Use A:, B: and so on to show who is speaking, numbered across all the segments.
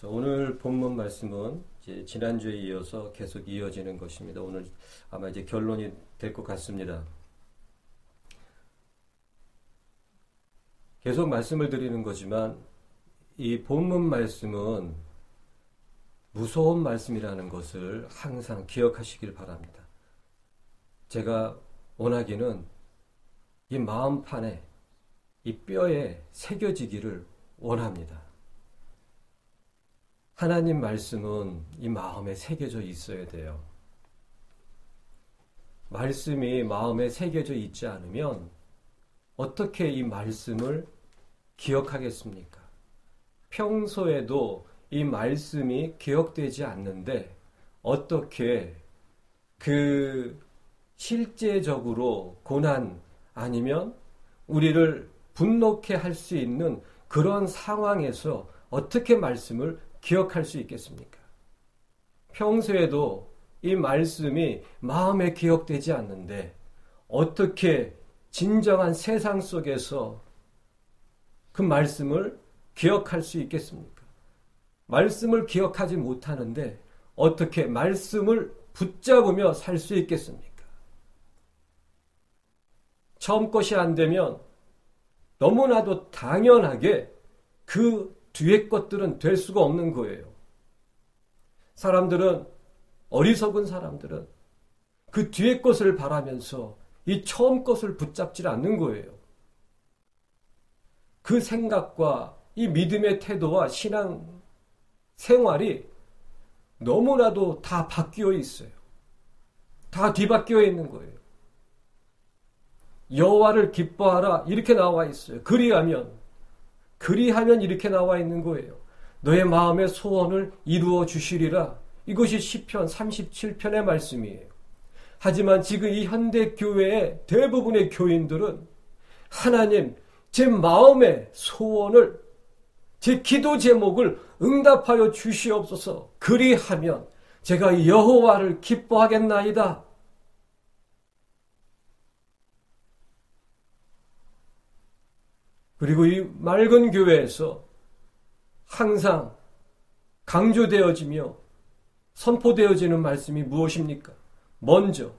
A: 오늘 본문 말씀은 이제 지난주에 이어서 계속 이어지는 것입니다. 오늘 아마 이제 결론이 될 것 같습니다. 계속 말씀을 드리는 거지만 이 본문 말씀은 무서운 말씀이라는 것을 항상 기억하시길 바랍니다. 제가 원하기는 이 마음판에, 이 뼈에 새겨지기를 원합니다. 하나님 말씀은 이 마음에 새겨져 있어야 돼요. 말씀이 마음에 새겨져 있지 않으면 어떻게 이 말씀을 기억하겠습니까? 평소에도 이 말씀이 기억되지 않는데 어떻게 실제적으로 고난 아니면 우리를 분노케 할 수 있는 그런 상황에서 어떻게 말씀을 기억할 수 있겠습니까? 평소에도 이 말씀이 마음에 기억되지 않는데 어떻게 진정한 세상 속에서 그 말씀을 기억할 수 있겠습니까? 말씀을 기억하지 못하는데 어떻게 말씀을 붙잡으며 살 수 있겠습니까? 처음 것이 안 되면 너무나도 당연하게 그 뒤에 것들은 될 수가 없는 거예요. 어리석은 사람들은 그 뒤에 것을 바라면서 이 처음 것을 붙잡지 않는 거예요. 그 생각과 이 믿음의 태도와 신앙 생활이 너무나도 다 바뀌어 있어요. 다 뒤바뀌어 있는 거예요. 여호와를 기뻐하라 이렇게 나와 있어요. 그리하면 이렇게 나와 있는 거예요. 너의 마음의 소원을 이루어 주시리라. 이것이 시편 37편의 말씀이에요. 하지만 지금 이 현대 교회의 대부분의 교인들은 하나님, 제 마음의 소원을, 제 기도 제목을 응답하여 주시옵소서. 그리하면 제가 여호와를 기뻐하겠나이다. 그리고 이 맑은 교회에서 항상 강조되어지며 선포되어지는 말씀이 무엇입니까? 먼저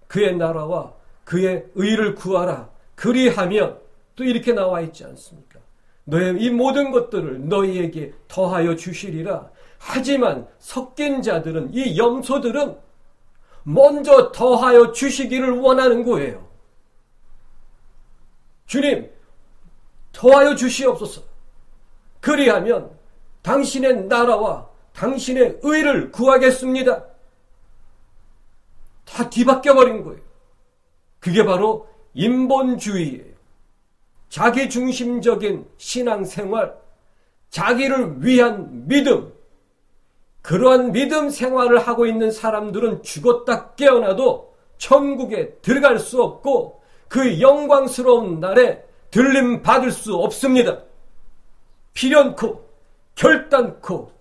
A: 그의 나라와 그의 의를 구하라. 그리하면 또 이렇게 나와 있지 않습니까? 너의 이 모든 것들을 너희에게 더하여 주시리라. 하지만 섞인 자들은, 이 염소들은 먼저 더하여 주시기를 원하는 거예요. 주님, 더하여 주시옵소서. 그리하면 당신의 나라와 당신의 의를 구하겠습니다. 다 뒤바뀌어버린 거예요. 그게 바로 인본주의예요. 자기중심적인 신앙생활, 자기를 위한 믿음, 그러한 믿음 생활을 하고 있는 사람들은 죽었다 깨어나도 천국에 들어갈 수 없고 그 영광스러운 날에 들림 받을 수 없습니다. 필연코 결단코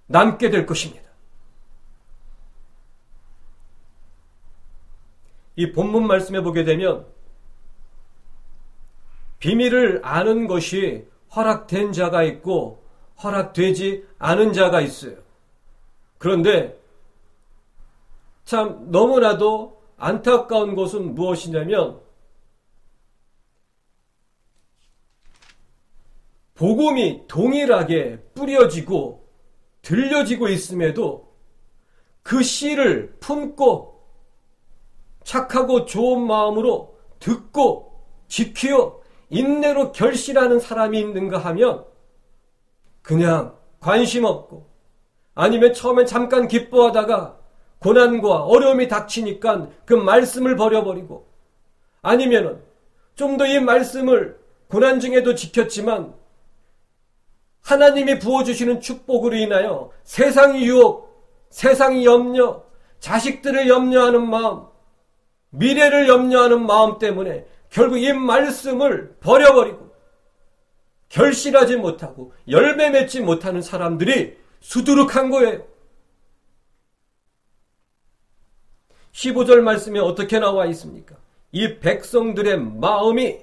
A: 남게 될 것입니다. 이 본문 말씀에 보게 되면 비밀을 아는 것이 허락된 자가 있고 허락되지 않은 자가 있어요. 그런데 참 너무나도 안타까운 것은 무엇이냐면 복음이 동일하게 뿌려지고 들려지고 있음에도 그 씨를 품고 착하고 좋은 마음으로 듣고 지키어 인내로 결실하는 사람이 있는가 하면 그냥 관심 없고 아니면 처음엔 잠깐 기뻐하다가 고난과 어려움이 닥치니까 그 말씀을 버려버리고 아니면은 좀 더 이 말씀을 고난 중에도 지켰지만 하나님이 부어주시는 축복으로 인하여 세상 유혹, 세상 염려, 자식들을 염려하는 마음, 미래를 염려하는 마음 때문에 결국 이 말씀을 버려버리고 결실하지 못하고 열매 맺지 못하는 사람들이 수두룩한 거예요. 15절 말씀에 어떻게 나와 있습니까? 이 백성들의 마음이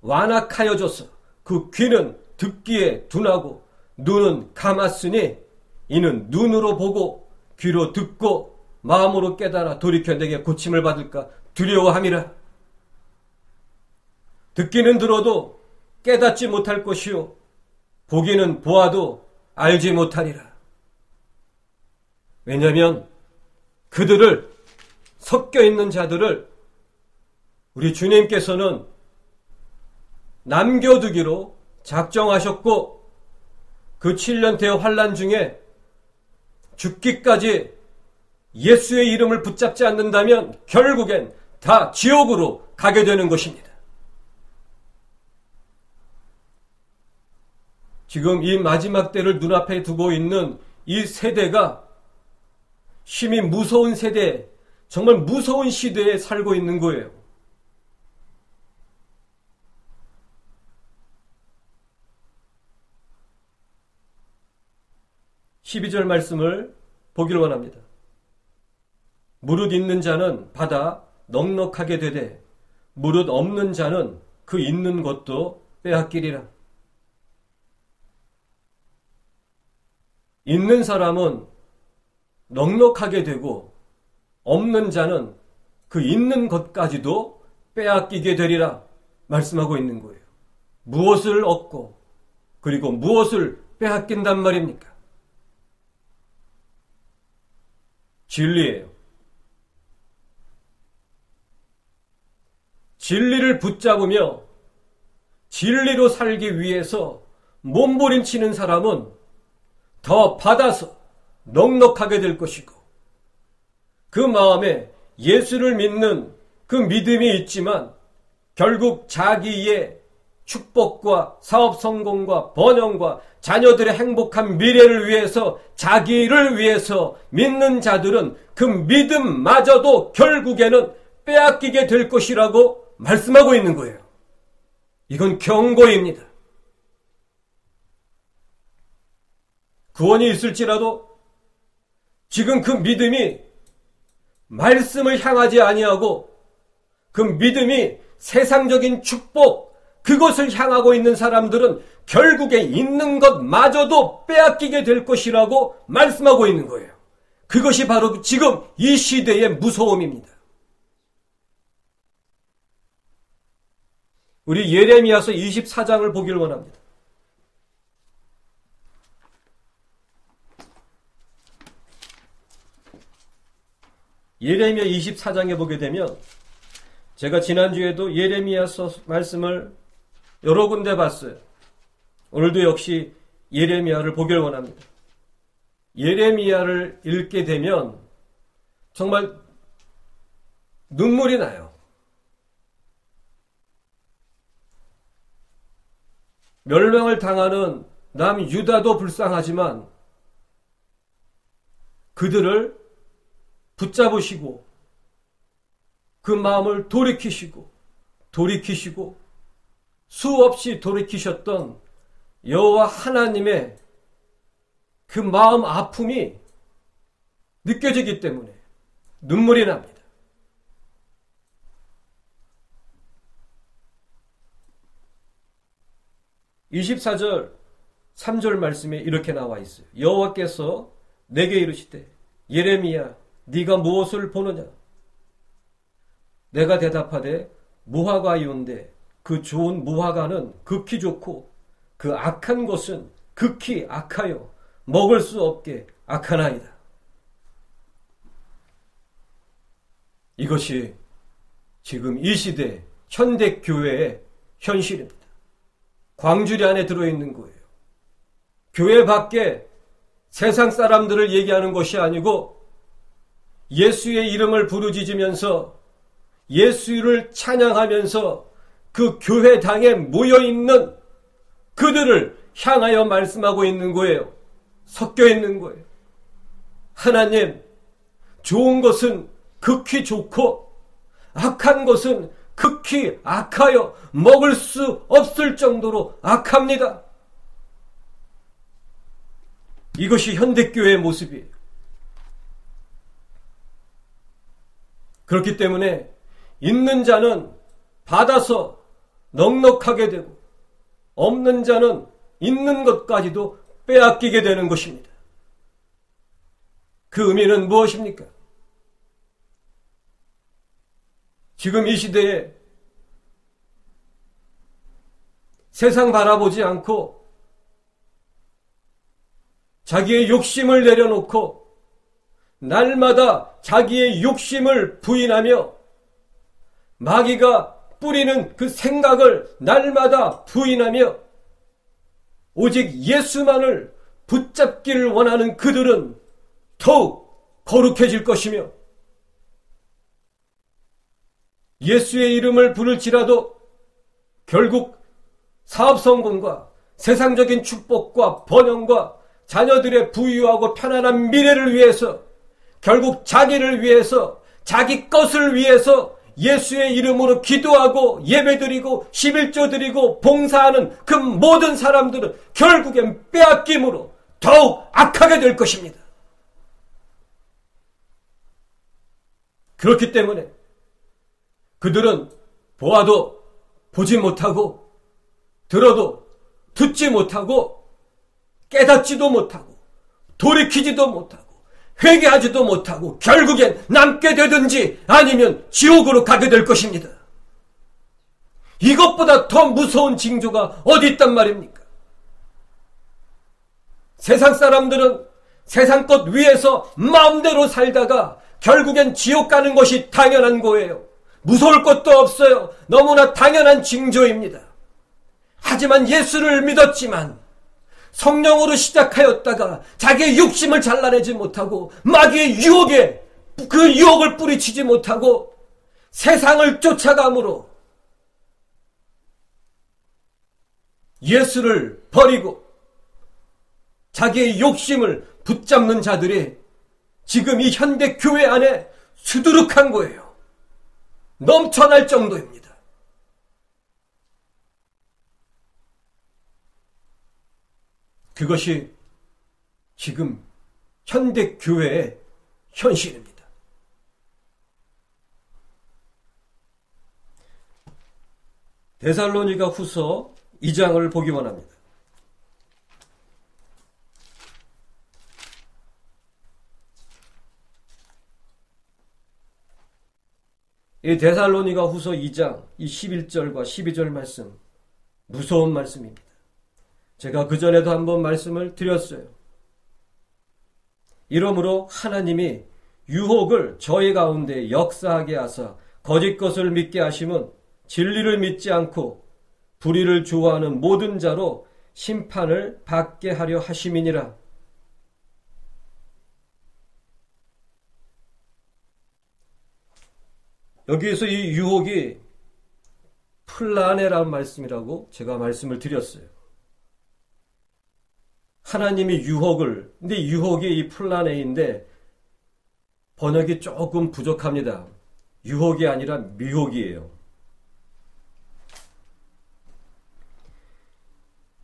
A: 완악하여져서 그 귀는 듣기에 둔하고 눈은 감았으니 이는 눈으로 보고 귀로 듣고 마음으로 깨달아 돌이켜 내게 고침을 받을까 두려워함이라. 듣기는 들어도 깨닫지 못할 것이요 보기는 보아도 알지 못하리라. 왜냐하면 그들을, 섞여 있는 자들을 우리 주님께서는 남겨두기로 작정하셨고, 그 7년대 환난 중에 죽기까지 예수의 이름을 붙잡지 않는다면 결국엔 다 지옥으로 가게 되는 것입니다. 지금 이 마지막 때를 눈앞에 두고 있는 이 세대가 심히 무서운 세대, 정말 무서운 시대에 살고 있는 거예요. (12절) 말씀을 보기를 원합니다. 무릇 있는 자는 받아 넉넉하게 되되 무릇 없는 자는 그 있는 것도 빼앗기리라. 있는 사람은 넉넉하게 되고 없는 자는 그 있는 것까지도 빼앗기게 되리라 말씀하고 있는 거예요. 무엇을 얻고 그리고 무엇을 빼앗긴단 말입니까? 진리예요. 진리를 붙잡으며 진리로 살기 위해서 몸부림치는 사람은 더 받아서 넉넉하게 될 것이고, 그 마음에 예수를 믿는 그 믿음이 있지만 결국 자기의 축복과 사업 성공과 번영과 자녀들의 행복한 미래를 위해서, 자기를 위해서 믿는 자들은 그 믿음마저도 결국에는 빼앗기게 될 것이라고 말씀하고 있는 거예요. 이건 경고입니다. 구원이 있을지라도 지금 그 믿음이 말씀을 향하지 아니하고 그 믿음이 세상적인 축복, 그것을 향하고 있는 사람들은 결국에 있는 것마저도 빼앗기게 될 것이라고 말씀하고 있는 거예요. 그것이 바로 지금 이 시대의 무서움입니다. 우리 예레미야서 24장을 보기를 원합니다. 예레미야 24장에 보게 되면, 제가 지난주에도 예레미야서 말씀을 여러 군데 봤어요. 오늘도 역시 예레미야를 보기를 원합니다. 예레미야를 읽게 되면 정말 눈물이 나요. 멸망을 당하는 남유다도 불쌍하지만 그들을 붙잡으시고 그 마음을 돌이키시고 수없이 돌이키셨던 여호와 하나님의 그 마음 아픔이 느껴지기 때문에 눈물이 납니다. 24절 3절 말씀에 이렇게 나와 있어요. 여호와께서 내게 이르시되 예레미야 네가 무엇을 보느냐? 내가 대답하되 무화과이온데 그 좋은 무화과는 극히 좋고 그 악한 것은 극히 악하여 먹을 수 없게 악하나이다. 이것이 지금 이 시대 현대교회의 현실입니다. 광주리 안에 들어있는 거예요. 교회 밖에 세상 사람들을 얘기하는 것이 아니고 예수의 이름을 부르짖으면서 예수를 찬양하면서 그 교회당에 모여있는 그들을 향하여 말씀하고 있는 거예요. 섞여 있는 거예요. 하나님, 좋은 것은 극히 좋고 악한 것은 극히 악하여 먹을 수 없을 정도로 악합니다. 이것이 현대교회의 모습이에요. 그렇기 때문에 있는 자는 받아서 넉넉하게 되고 없는 자는 있는 것까지도 빼앗기게 되는 것입니다. 그 의미는 무엇입니까? 지금 이 시대에 세상 바라보지 않고 자기의 욕심을 내려놓고 날마다 자기의 욕심을 부인하며 마귀가 뿌리는 그 생각을 날마다 부인하며 오직 예수만을 붙잡기를 원하는 그들은 더욱 거룩해질 것이며 예수의 이름을 부를지라도 결국 사업 성공과 세상적인 축복과 번영과 자녀들의 부유하고 편안한 미래를 위해서 결국 자기를 위해서 자기 것을 위해서 예수의 이름으로 기도하고 예배드리고 11조 드리고 봉사하는 그 모든 사람들은 결국엔 빼앗김으로 더욱 악하게 될 것입니다. 그렇기 때문에 그들은 보아도 보지 못하고 들어도 듣지 못하고 깨닫지도 못하고 돌이키지도 못하고 회개하지도 못하고 결국엔 남게 되든지 아니면 지옥으로 가게 될 것입니다. 이것보다 더 무서운 징조가 어디 있단 말입니까? 세상 사람들은 세상 것 위에서 마음대로 살다가 결국엔 지옥 가는 것이 당연한 거예요. 무서울 것도 없어요. 너무나 당연한 징조입니다. 하지만 예수를 믿었지만 성령으로 시작하였다가 자기의 욕심을 잘라내지 못하고 마귀의 유혹에 그 유혹을 뿌리치지 못하고 세상을 쫓아감으로 예수를 버리고 자기의 욕심을 붙잡는 자들이 지금 이 현대 교회 안에 수두룩한 거예요. 넘쳐날 정도입니다. 그것이 지금 현대 교회의 현실입니다. 데살로니가 후서 2장을 보기 원합니다. 이 데살로니가 후서 2장 이 11절과 12절 말씀 무서운 말씀입니다. 제가 그전에도 한번 말씀을 드렸어요. 이러므로 하나님이 유혹을 저희 가운데 역사하게 하사 거짓 것을 믿게 하심은 진리를 믿지 않고 불의를 좋아하는 모든 자로 심판을 받게 하려 하심이니라. 여기에서 이 유혹이 플라네라는 말씀이라고 제가 말씀을 드렸어요. 하나님이 유혹을, 근데 유혹이 이 플라네인데 번역이 조금 부족합니다. 유혹이 아니라 미혹이에요.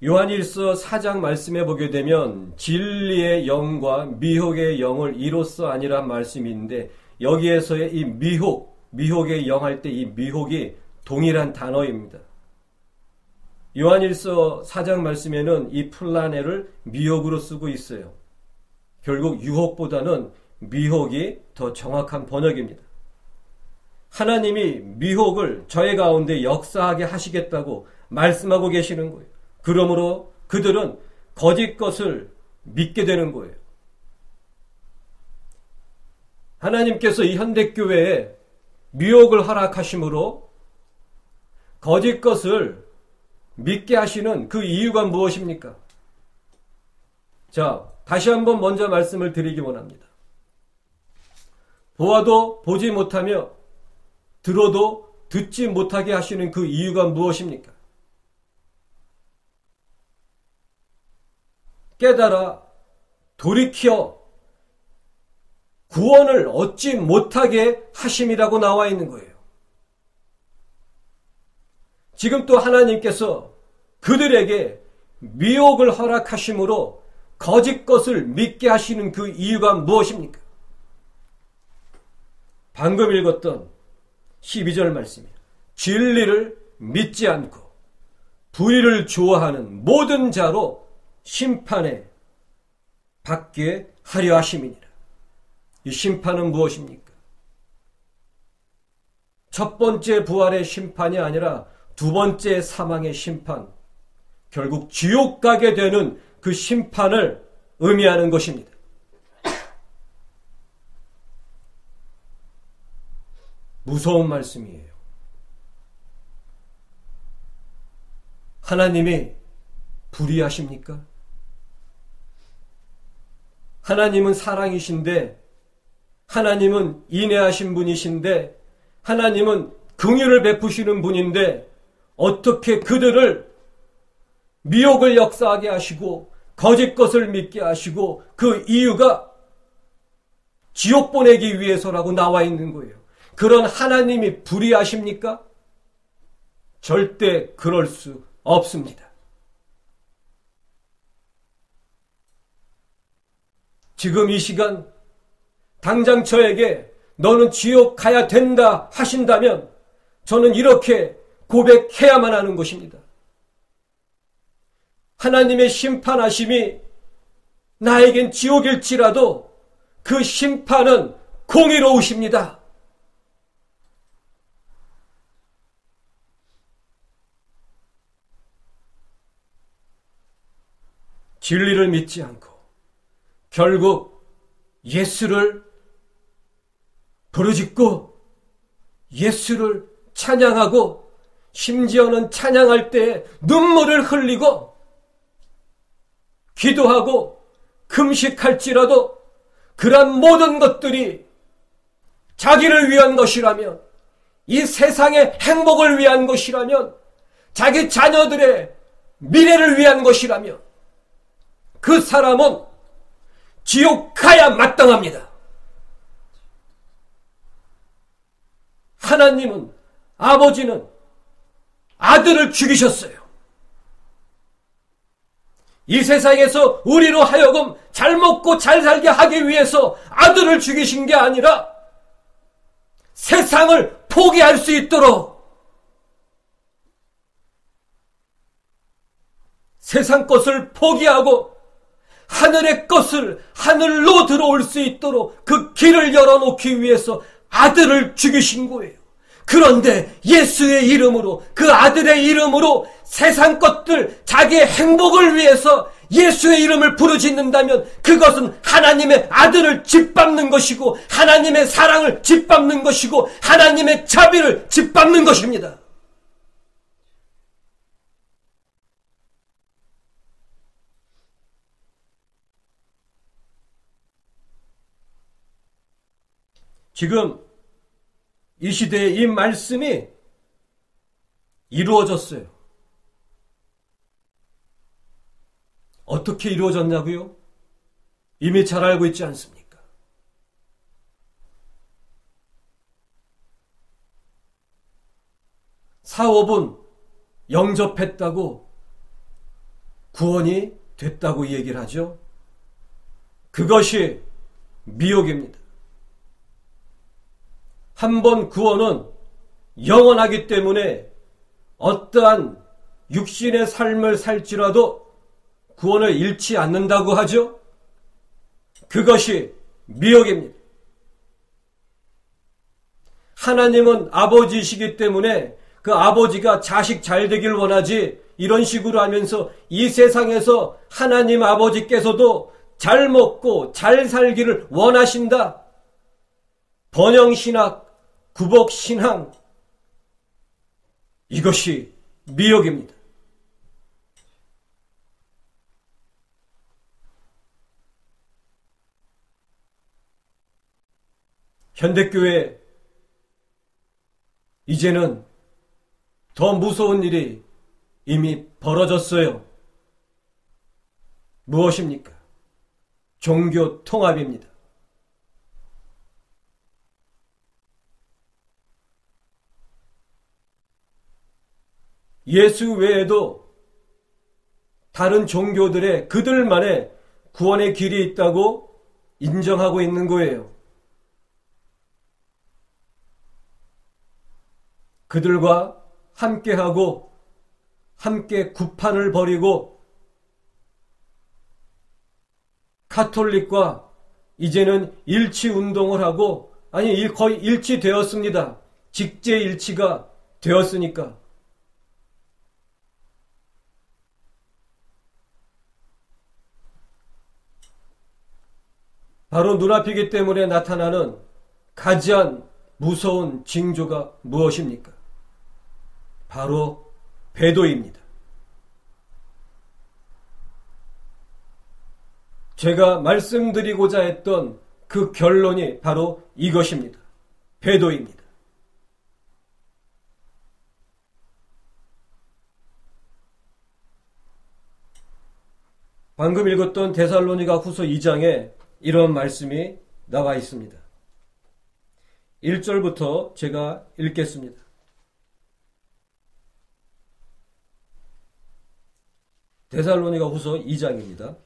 A: 요한일서 4장 말씀해 보게 되면 진리의 영과 미혹의 영을 이로써 아니란 말씀이 있는데 여기에서의 이 미혹의 영 할 때 이 미혹이 동일한 단어입니다. 요한일서 4장 말씀에는 이 플라네를 미혹으로 쓰고 있어요. 결국 유혹보다는 미혹이 더 정확한 번역입니다. 하나님이 미혹을 저희 가운데 역사하게 하시겠다고 말씀하고 계시는 거예요. 그러므로 그들은 거짓 것을 믿게 되는 거예요. 하나님께서 이 현대교회에 미혹을 허락하심으로 거짓 것을 믿게 하시는 그 이유가 무엇입니까? 자, 다시 한번 먼저 말씀을 드리기 원합니다. 보아도 보지 못하며 들어도 듣지 못하게 하시는 그 이유가 무엇입니까? 깨달아 돌이켜 구원을 얻지 못하게 하심이라고 나와 있는 거예요. 지금 또 하나님께서 그들에게 미혹을 허락하심으로 거짓 것을 믿게 하시는 그 이유가 무엇입니까? 방금 읽었던 12절 말씀이에요. 진리를 믿지 않고 불의를 좋아하는 모든 자로 심판에 받게 하려 하심이니라. 이 심판은 무엇입니까? 첫 번째 부활의 심판이 아니라 두 번째 사망의 심판, 결국 지옥 가게 되는 그 심판을 의미하는 것입니다. 무서운 말씀이에요. 하나님이 불의하십니까? 하나님은 사랑이신데, 하나님은 인애하신 분이신데, 하나님은 긍휼을 베푸시는 분인데 어떻게 그들을 미혹을 역사하게 하시고 거짓 것을 믿게 하시고 그 이유가 지옥 보내기 위해서라고 나와 있는 거예요. 그런 하나님이 불의하십니까? 절대 그럴 수 없습니다. 지금 이 시간 당장 저에게 너는 지옥 가야 된다 하신다면 저는 이렇게 고백해야만 하는 것입니다. 하나님의 심판하심이 나에겐 지옥일지라도 그 심판은 공의로우십니다. 진리를 믿지 않고 결국 예수를 부르짖고 예수를 찬양하고 심지어는 찬양할 때 눈물을 흘리고 기도하고 금식할지라도 그러한 모든 것들이 자기를 위한 것이라면, 이 세상의 행복을 위한 것이라면, 자기 자녀들의 미래를 위한 것이라면 그 사람은 지옥 가야 마땅합니다. 하나님은, 아버지는 아들을 죽이셨어요. 이 세상에서 우리로 하여금 잘 먹고 잘 살게 하기 위해서 아들을 죽이신 게 아니라 세상을 포기할 수 있도록, 세상 것을 포기하고 하늘의 것을 하늘로 들어올 수 있도록 그 길을 열어놓기 위해서 아들을 죽이신 거예요. 그런데 예수의 이름으로, 그 아들의 이름으로 세상 것들, 자기의 행복을 위해서 예수의 이름을 부르짖는다면 그것은 하나님의 아들을 짓밟는 것이고 하나님의 사랑을 짓밟는 것이고 하나님의 자비를 짓밟는 것입니다. 지금 이 시대에 이 말씀이 이루어졌어요. 어떻게 이루어졌냐고요? 이미 잘 알고 있지 않습니까? 사업은 영접했다고 구원이 됐다고 얘기를 하죠. 그것이 미혹입니다. 한 번 구원은 영원하기 때문에 어떠한 육신의 삶을 살지라도 구원을 잃지 않는다고 하죠. 그것이 미혹입니다. 하나님은 아버지이시기 때문에 그 아버지가 자식 잘 되길 원하지, 이런 식으로 하면서 이 세상에서 하나님 아버지께서도 잘 먹고 잘 살기를 원하신다. 번영신학, 구복신앙, 이것이 미혹입니다. 현대교회, 이제는 더 무서운 일이 이미 벌어졌어요. 무엇입니까? 종교 통합입니다. 예수 외에도 다른 종교들의 그들만의 구원의 길이 있다고 인정하고 있는 거예요. 그들과 함께하고 함께 구판을 벌이고 가톨릭과 이제는 일치 운동을 하고, 아니 거의 일치되었습니다. 직제 일치가 되었으니까. 바로 눈앞이기 때문에 나타나는 가장 무서운 징조가 무엇입니까? 바로 배도입니다. 제가 말씀드리고자 했던 그 결론이 바로 이것입니다. 배도입니다. 방금 읽었던 데살로니가 후서 2장에 이런 말씀이 나와 있습니다. 1절부터 제가 읽겠습니다. 데살로니가 후서 2장입니다.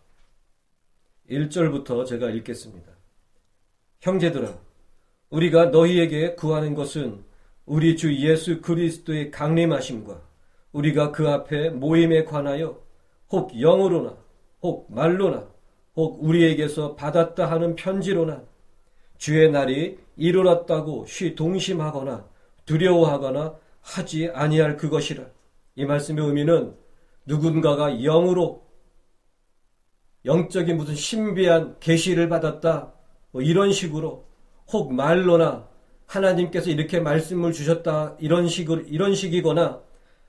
A: 1절부터 제가 읽겠습니다. 형제들아, 우리가 너희에게 구하는 것은 우리 주 예수 그리스도의 강림하심과 우리가 그 앞에 모임에 관하여 혹 영으로나 혹 말로나 혹 우리에게서 받았다 하는 편지로나 주의 날이 이르렀다고 동심하거나 두려워하거나 하지 아니할 그것이라. 이 말씀의 의미는 누군가가 영으로 영적인 무슨 신비한 계시를 받았다, 이런 식으로, 혹 말로나 하나님께서 이렇게 말씀을 주셨다, 이런 식이거나,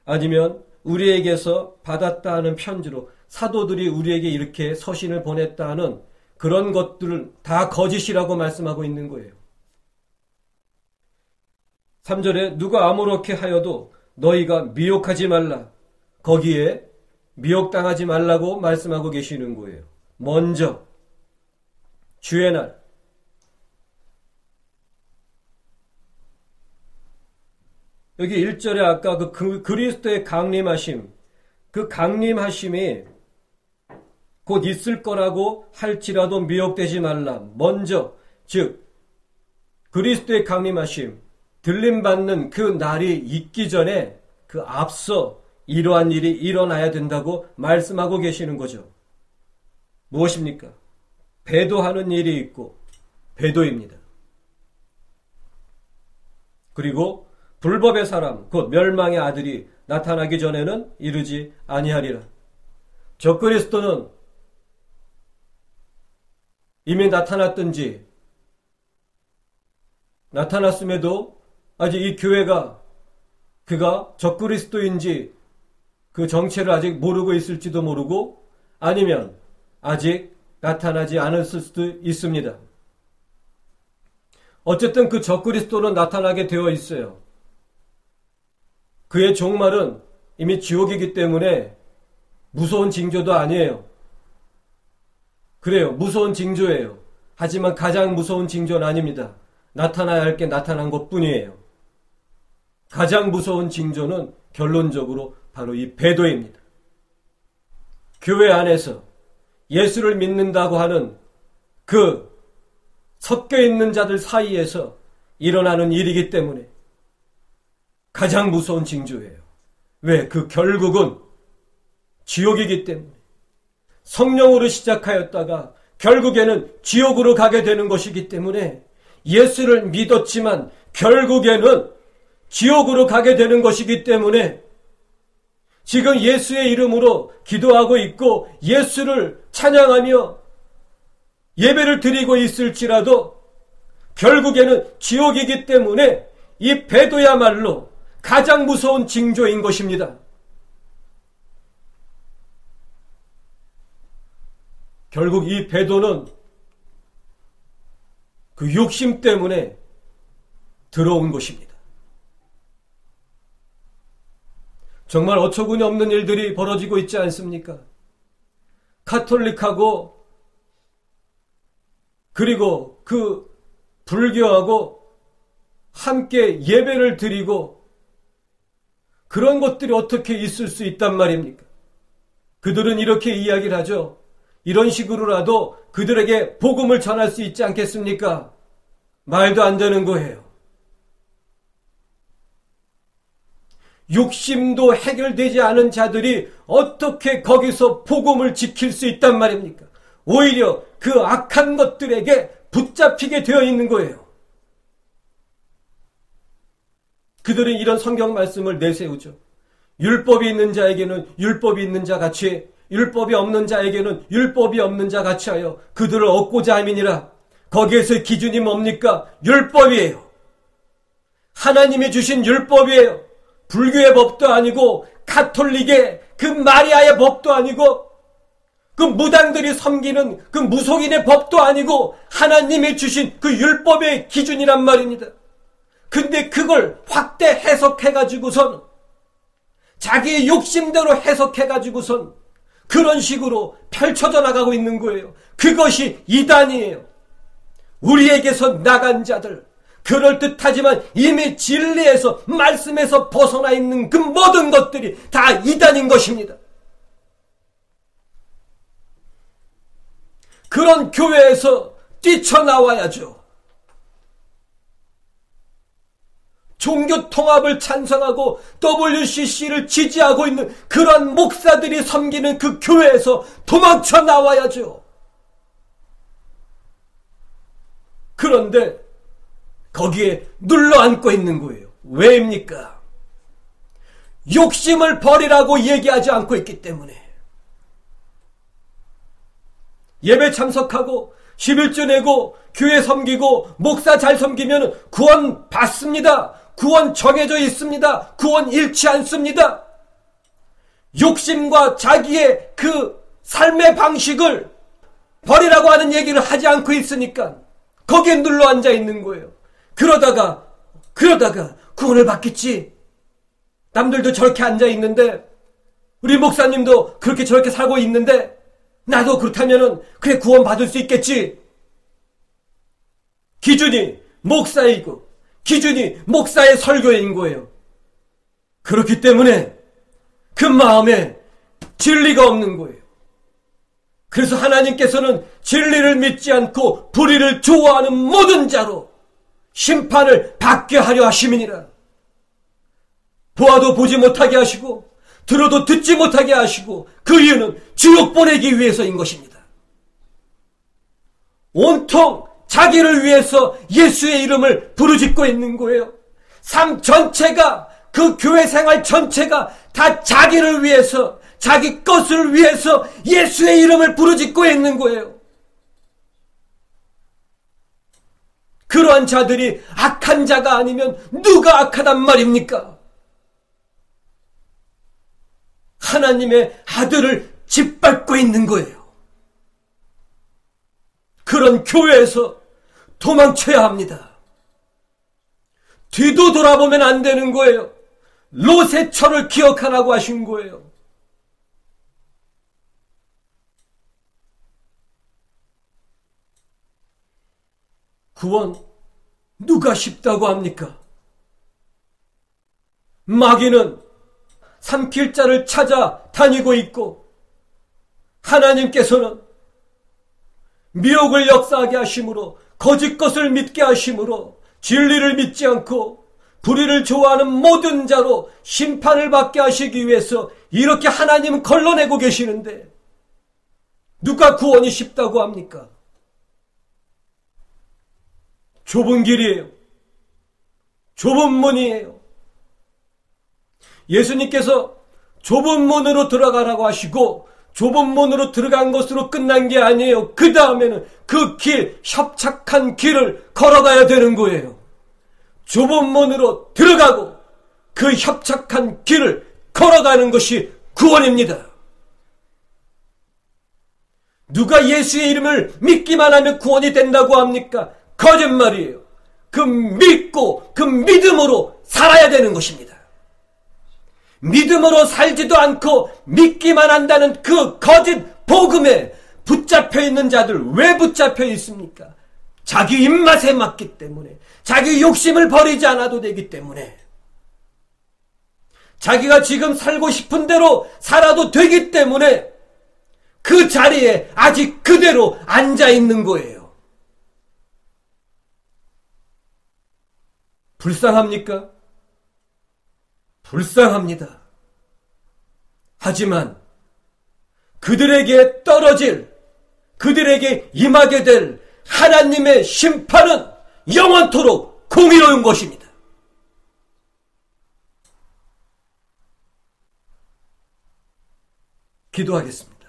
A: 아니면 우리에게서 받았다 하는 편지로 사도들이 우리에게 이렇게 서신을 보냈다 하는 그런 것들을 다 거짓이라고 말씀하고 있는 거예요. 3절에 누가 아무렇게 하여도 너희가 미혹하지 말라. 거기에 미혹당하지 말라고 말씀하고 계시는 거예요. 먼저 주의 날, 여기 1절에 아까 그 그리스도의 강림하심, 그 강림하심이 곧 있을 거라고 할지라도 미혹되지 말라. 먼저, 즉 그리스도의 강림하심, 들림받는 그 날이 있기 전에 그 앞서 이러한 일이 일어나야 된다고 말씀하고 계시는 거죠. 무엇입니까? 배도하는 일이 있고 배도입니다. 그리고 불법의 사람, 곧 멸망의 아들이 나타나기 전에는 이르지 아니하리라. 적그리스도는 이미 나타났든지 나타났음에도 아직 이 교회가 그가 적그리스도인지 그 정체를 아직 모르고 있을지도 모르고, 아니면 아직 나타나지 않았을 수도 있습니다. 어쨌든 그 적그리스도는 나타나게 되어 있어요. 그의 종말은 이미 지옥이기 때문에 무서운 징조도 아니에요. 그래요, 무서운 징조예요. 하지만 가장 무서운 징조는 아닙니다. 나타나야 할 게 나타난 것뿐이에요. 가장 무서운 징조는 결론적으로 바로 이 배도입니다. 교회 안에서 예수를 믿는다고 하는 그 섞여 있는 자들 사이에서 일어나는 일이기 때문에 가장 무서운 징조예요. 왜? 그 결국은 지옥이기 때문에. 성령으로 시작하였다가 결국에는 지옥으로 가게 되는 것이기 때문에 예수를 믿었지만 결국에는 지옥으로 가게 되는 것이기 때문에 지금 예수의 이름으로 기도하고 있고 예수를 찬양하며 예배를 드리고 있을지라도 결국에는 지옥이기 때문에 이 배도야말로 가장 무서운 징조인 것입니다. 결국 이 배도는 그 욕심 때문에 들어온 것입니다. 정말 어처구니 없는 일들이 벌어지고 있지 않습니까? 가톨릭하고 그리고 그 불교하고 함께 예배를 드리고 그런 것들이 어떻게 있을 수 있단 말입니까? 그들은 이렇게 이야기를 하죠. 이런 식으로라도 그들에게 복음을 전할 수 있지 않겠습니까? 말도 안 되는 거예요. 욕심도 해결되지 않은 자들이 어떻게 거기서 복음을 지킬 수 있단 말입니까? 오히려 그 악한 것들에게 붙잡히게 되어 있는 거예요. 그들은 이런 성경 말씀을 내세우죠. 율법이 있는 자에게는 율법이 있는 자 같이, 율법이 없는 자에게는 율법이 없는 자 같이 하여 그들을 얻고자 함이니라. 거기에서 기준이 뭡니까? 율법이에요. 하나님이 주신 율법이에요. 불교의 법도 아니고 가톨릭의 그 마리아의 법도 아니고 그 무당들이 섬기는 그 무속인의 법도 아니고 하나님이 주신 그 율법의 기준이란 말입니다. 근데 그걸 확대 해석해가지고선 자기의 욕심대로 해석해가지고선 그런 식으로 펼쳐져 나가고 있는 거예요. 그것이 이단이에요. 우리에게서 나간 자들, 그럴듯하지만 이미 진리에서 말씀에서 벗어나 있는 그 모든 것들이 다 이단인 것입니다. 그런 교회에서 뛰쳐나와야죠. 종교 통합을 찬성하고 WCC를 지지하고 있는 그런 목사들이 섬기는 그 교회에서 도망쳐 나와야죠. 그런데 거기에 눌러앉고 있는 거예요. 왜입니까? 욕심을 버리라고 얘기하지 않고 있기 때문에. 예배 참석하고 11조 내고 교회 섬기고 목사 잘 섬기면 구원 받습니다. 구원 정해져 있습니다. 구원 잃지 않습니다. 욕심과 자기의 그 삶의 방식을 버리라고 하는 얘기를 하지 않고 있으니까 거기에 눌러 앉아 있는 거예요. 그러다가 구원을 받겠지. 남들도 저렇게 앉아 있는데, 우리 목사님도 그렇게 저렇게 살고 있는데 나도 그렇다면은 그래 구원 받을 수 있겠지. 기준이 목사이고 기준이 목사의 설교인 거예요. 그렇기 때문에 그 마음에 진리가 없는 거예요. 그래서 하나님께서는 진리를 믿지 않고 불의를 좋아하는 모든 자로 심판을 받게 하려 하심이니라. 보아도 보지 못하게 하시고 들어도 듣지 못하게 하시고 그 이유는 지옥 보내기 위해서인 것입니다. 온통 자기를 위해서 예수의 이름을 부르짖고 있는 거예요. 삶 전체가, 그 교회 생활 전체가 다 자기를 위해서, 자기 것을 위해서 예수의 이름을 부르짖고 있는 거예요. 그러한 자들이 악한 자가 아니면 누가 악하단 말입니까? 하나님의 아들을 짓밟고 있는 거예요. 그런 교회에서 도망쳐야 합니다. 뒤도 돌아보면 안 되는 거예요. 롯의 철을 기억하라고 하신 거예요. 구원 누가 쉽다고 합니까? 마귀는 삼킬 자를 찾아 다니고 있고 하나님께서는 미혹을 역사하게 하심으로 거짓 것을 믿게 하심으로 진리를 믿지 않고 불의를 좋아하는 모든 자로 심판을 받게 하시기 위해서 이렇게 하나님은 걸러내고 계시는데 누가 구원이 쉽다고 합니까? 좁은 길이에요. 좁은 문이에요. 예수님께서 좁은 문으로 들어가라고 하시고 좁은 문으로 들어간 것으로 끝난 게 아니에요. 그 다음에는 그 길, 협착한 길을 걸어가야 되는 거예요. 좁은 문으로 들어가고 그 협착한 길을 걸어가는 것이 구원입니다. 누가 예수의 이름을 믿기만 하면 구원이 된다고 합니까? 거짓말이에요. 그 믿고 그 믿음으로 살아야 되는 것입니다. 믿음으로 살지도 않고 믿기만 한다는 그 거짓 복음에 붙잡혀 있는 자들 왜 붙잡혀 있습니까? 자기 입맛에 맞기 때문에, 자기 욕심을 버리지 않아도 되기 때문에, 자기가 지금 살고 싶은 대로 살아도 되기 때문에 그 자리에 아직 그대로 앉아 있는 거예요. 불쌍합니까? 불쌍합니다. 하지만 그들에게 떨어질 그들에게 임하게 될 하나님의 심판은 영원토록 공의로운 것입니다. 기도하겠습니다.